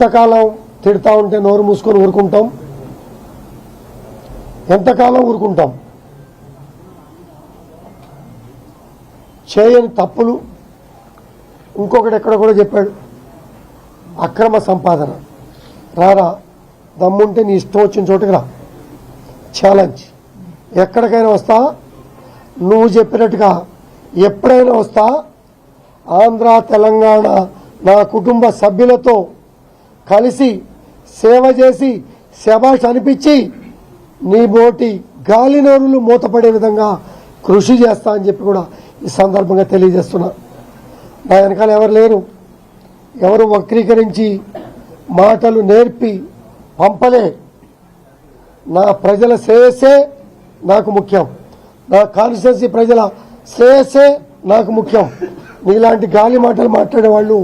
ఎంతకాలం తిడతా ఉంటే నోరు మూసుకొని ఊరుకుంటాం? ఎంతకాలం ఊరుకుంటాం? చేయని తప్పులు ఇంకొకటి ఎక్కడ కూడా చెప్పాడు, అక్రమ సంపాదన. రారా, దమ్ముంటే నీ ఇష్టం వచ్చిన చోటుకి రా, ఛాలెంజ్. ఎక్కడికైనా వస్తా, నువ్వు చెప్పినట్టుగా ఎప్పుడైనా వస్తా. ఆంధ్ర తెలంగాణ నా కుటుంబ సభ్యులతో కలిసి సేవ చేసి శభాష్ అనిపించి నీ బోటి గాలి నోరులు మూతపడే విధంగా కృషి చేస్తా అని చెప్పి కూడా ఈ సందర్భంగా తెలియజేస్తున్నా. నా వెనకాల ఎవరు లేరు, ఎవరు వక్రీకరించి మాటలు నేర్పి పంపలే. నా ప్రజల శ్రేయస్సే నాకు ముఖ్యం, నా కాన్స్టిట్యున్సీ ప్రజల శ్రేయస్సే నాకు ముఖ్యం. నీలాంటి గాలి మాటలు మాట్లాడే వాళ్ళు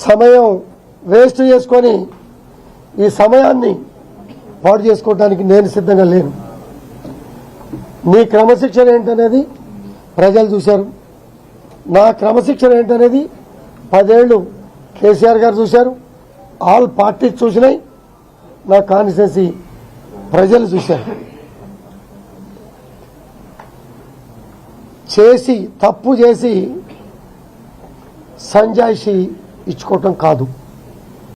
సమయం వేస్ట్ చేసుకొని ఈ సమయాన్ని పాడు చేసుకోవడానికి నేను సిద్ధంగా లేను. నీ క్రమశిక్షణ ఏంటనేది ప్రజలు చూశారు, నా క్రమశిక్షణ ఏంటనేది 10 ఏళ్ళు కేసీఆర్ గారు చూశారు, ఆల్ పార్టీస్ చూసినాయి, నా కాన్స్టిట్యున్సీ ప్రజలు చూశారు. తప్పు చేసి సంజాయిషి ఇచ్చుకోవటం కాదు.